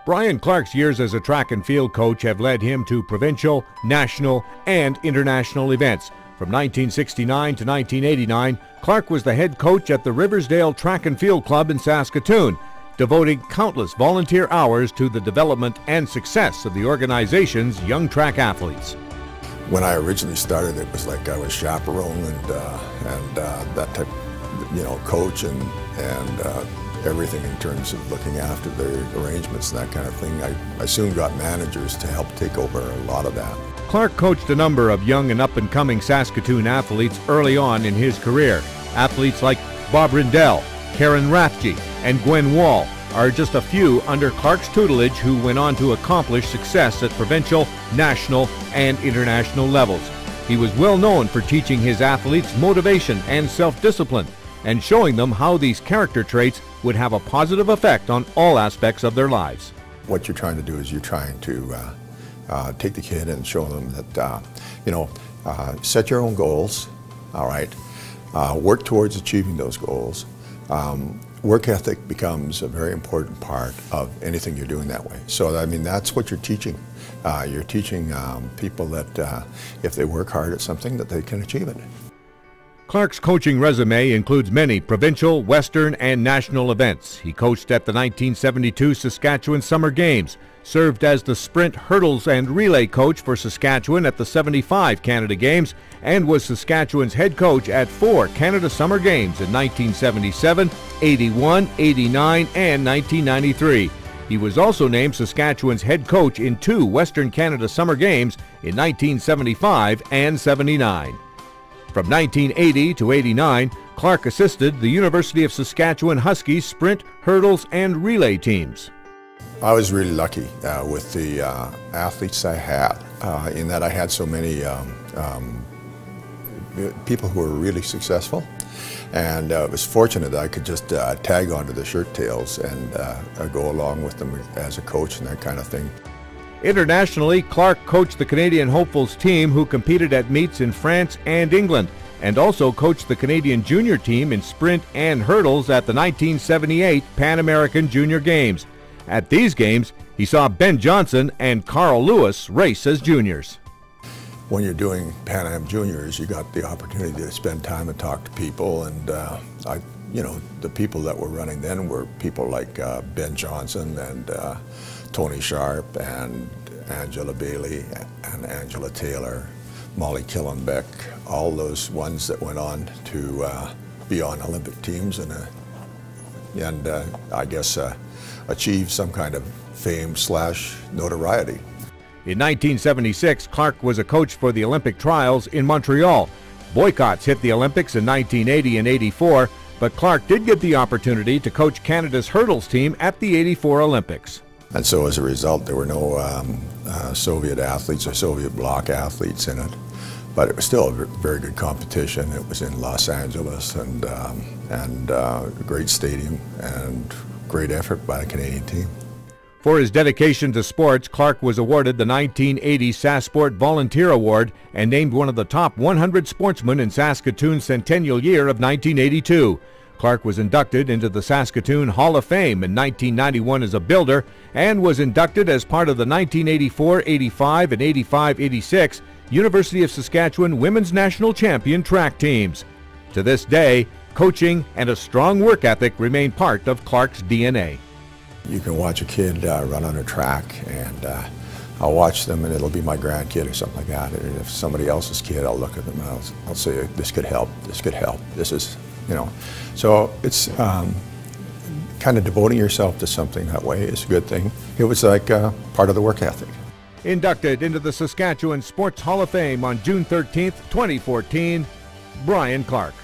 Brian Clark's years as a track and field coach have led him to provincial, national, and international events. From 1969 to 1989, Clark was the head coach at the Riversdale Track and Field Club in Saskatoon, devoting countless volunteer hours to the development and success of the organization's young track athletes. When I originally started, it was like I was chaperone and that type, coach and everything in terms of looking after the arrangements and that kind of thing. I soon got managers to help take over a lot of that. Clark coached a number of young and up-and-coming Saskatoon athletes early on in his career. Athletes like Bob Rindell, Karen Rathje, and Gwen Wall are just a few under Clark's tutelage who went on to accomplish success at provincial, national, and international levels. He was well known for teaching his athletes motivation and self-discipline, and showing them how these character traits would have a positive effect on all aspects of their lives. What you're trying to do is you're trying to take the kid and show them that, set your own goals, all right, work towards achieving those goals. Work ethic becomes a very important part of anything you're doing that way. So, I mean, that's what you're teaching. You're teaching people that if they work hard at something, that they can achieve it. Clark's coaching resume includes many provincial, western, and national events. He coached at the 1972 Saskatchewan Summer Games, served as the sprint, hurdles, and relay coach for Saskatchewan at the 75 Canada Games, and was Saskatchewan's head coach at 4 Canada Summer Games in 1977, 81, 89, and 1993. He was also named Saskatchewan's head coach in 2 Western Canada Summer Games in 1975 and 79. From 1980 to 89, Clark assisted the University of Saskatchewan Huskies sprint, hurdles, and relay teams. I was really lucky with the athletes I had, in that I had so many people who were really successful, and I was fortunate that I could just tag onto the shirt tails and go along with them as a coach and that kind of thing. Internationally, Clark coached the Canadian Hopefuls team who competed at meets in France and England, and also coached the Canadian junior team in sprint and hurdles at the 1978 Pan American Junior Games. At these games, he saw Ben Johnson and Carl Lewis race as juniors. When you're doing Pan Am Juniors, you got the opportunity to spend time and talk to people, and the people that were running then were people like Ben Johnson and Tony Sharp and Angela Bailey and Angela Taylor, Molly Killenbeck, all those ones that went on to be on Olympic teams and I guess achieve some kind of fame / notoriety. In 1976, Clark was a coach for the Olympic trials in Montreal. Boycotts hit the Olympics in 1980 and 84, but Clark did get the opportunity to coach Canada's hurdles team at the 84 Olympics. And so as a result, there were no Soviet athletes or Soviet bloc athletes in it. But it was still a very good competition. It was in Los Angeles and a great stadium and great effort by the Canadian team. For his dedication to sports, Clark was awarded the 1980 Sasport Volunteer Award and named one of the top 100 sportsmen in Saskatoon's centennial year of 1982. Clark was inducted into the Saskatoon Hall of Fame in 1991 as a builder and was inducted as part of the 1984, 85, and 85, 86 University of Saskatchewan Women's National Champion track teams. To this day, coaching and a strong work ethic remain part of Clark's DNA. You can watch a kid run on a track, and I'll watch them and it'll be my grandkid or something like that. And if somebody else's kid, I'll look at them and I'll say, this could help, this could help, this is, So it's kind of devoting yourself to something that way is a good thing. It was like part of the work ethic. Inducted into the Saskatchewan Sports Hall of Fame on June 13th, 2014, Brian Clark.